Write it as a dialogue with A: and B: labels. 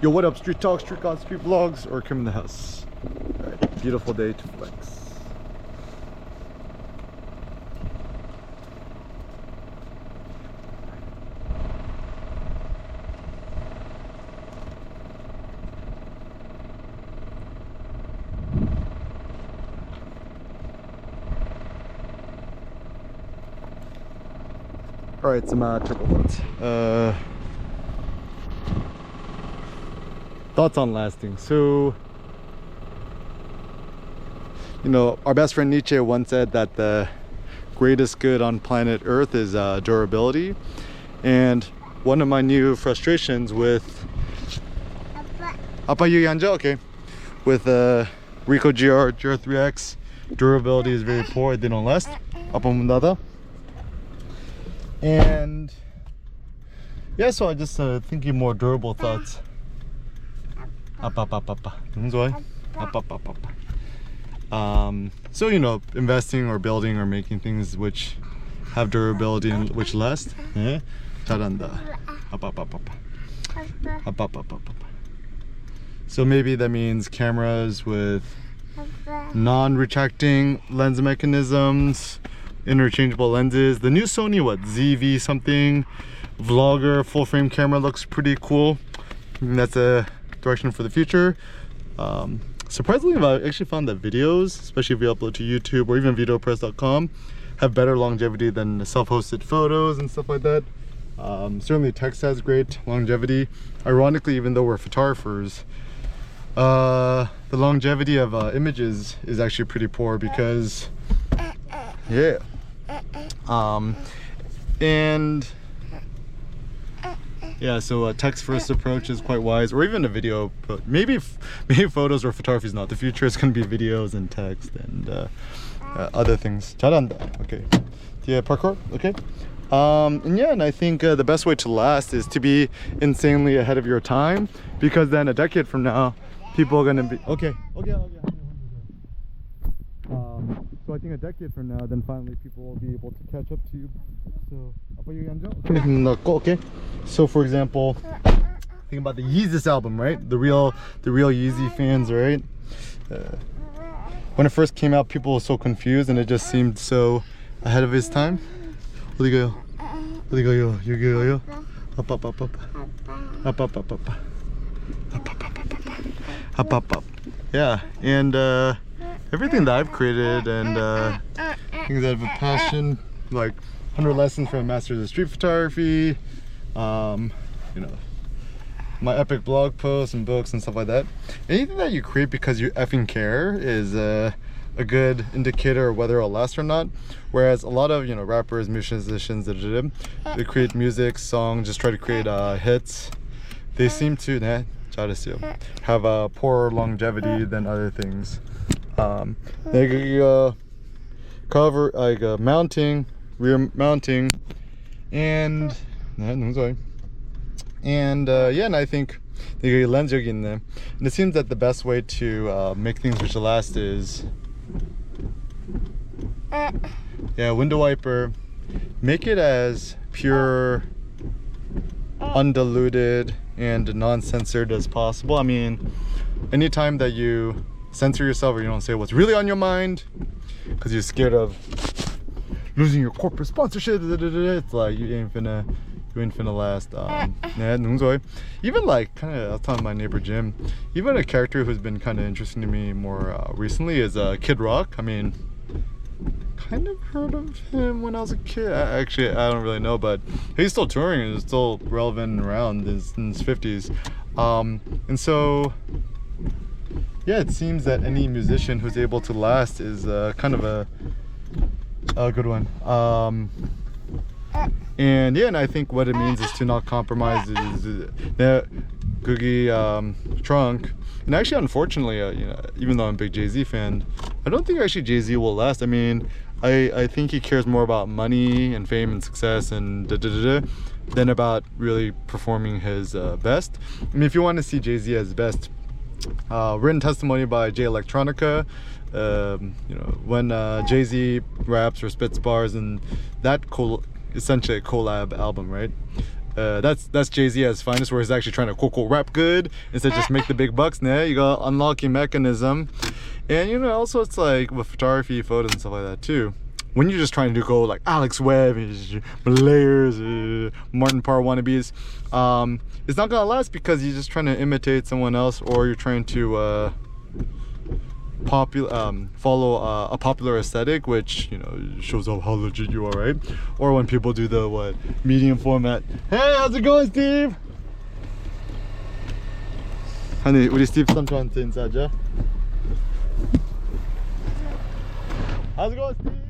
A: Yo, what up? Street talk, street god, street vlogs, or come in the house. All right, beautiful day to flex. All right, some triple thoughts. Thoughts on lasting. So, you know, our best friend Nietzsche once said that the greatest good on planet Earth is durability. And one of my new frustrations with Appa you Yanja, okay, with Ricoh GR3X, durability is very poor. They don't last. Appa Mundada. And yeah, so I just thinking more durable thoughts. So, you know, investing or building or making things which have durability and which last. So maybe that means cameras with non-retracting lens mechanisms, interchangeable lenses. The new Sony, what, ZV something vlogger full frame camera looks pretty cool. That's a direction for the future. Surprisingly, I actually found that videos, especially if you upload to YouTube or even videopress.com, have better longevity than self-hosted photos and stuff like that. Certainly text has great longevity. Ironically, even though we're photographers, the longevity of images is actually pretty poor because yeah. And yeah, so a text first approach is quite wise, or even a video, but maybe photos or photography is not the future. It's going to be videos and text and other things. 잘한다. Okay. Yeah, parkour. Okay. And yeah, and I think the best way to last is to be insanely ahead of your time, because then a decade from now people are going to be okay. So I think a decade from now, then finally people will be able to catch up to you. So, okay. So for example, think about the Yeezus album, right? The real Yeezy fans, right? When it first came out, people were so confused, and it just seemed so ahead of its time. 어디 가요? 어디 가요? 여기 가요? Up. Yeah, and everything that I've created and things that have a passion, like 100 lessons from a master of street photography, you know, my epic blog posts and books and stuff like that. Anything that you create because you effing care is a good indicator of whether it'll last or not. Whereas a lot of, you know, rappers, musicians, they create music, songs, just try to create hits. They seem to have a poorer longevity than other things. They cover like mounting, rear mounting, and yeah, and I think they lens 여기 있네. And it seems that the best way to make things which last is window wiper. Make it as pure, undiluted, and non-censored as possible. I mean, anytime that you censor yourself or you don't say what's really on your mind because you're scared of losing your corporate sponsorship, it's like you ain't finna last. Even like kind of, I was telling my neighbor Jim, even a character who's been kind of interesting to me more recently is Kid Rock. I mean, kind of heard of him when I was a kid. Actually, I don't really know, but he's still touring and is still relevant and around in his 50s. And so yeah, it seems that any musician who's able to last is kind of a good one. And yeah, and I think what it means is to not compromise the Googie trunk. And actually, unfortunately, you know, even though I'm a big Jay-Z fan, I don't think actually Jay-Z will last. I mean, I think he cares more about money and fame and success and than about really performing his best. I mean, if you want to see Jay-Z as best, written testimony by Jay Electronica, you know, when Jay-Z raps or spits bars, and that essentially a collab album, right? that's Jay-Z at his finest, where he's actually trying to rap good instead of just make the big bucks. Now you got unlocking mechanism. And you know, also it's like with photography, photos and stuff like that too, when you're just trying to go like Alex Webb, layers, Martin Parr wannabes, it's not gonna last because you're just trying to imitate someone else, or you're trying to follow a popular aesthetic, which, you know, shows off how legit you are, right? Or when people do the medium format. Hey, how's it going, Steve? Honey, 우리 Steve 삼촌한테 인사하자. How's it going, Steve?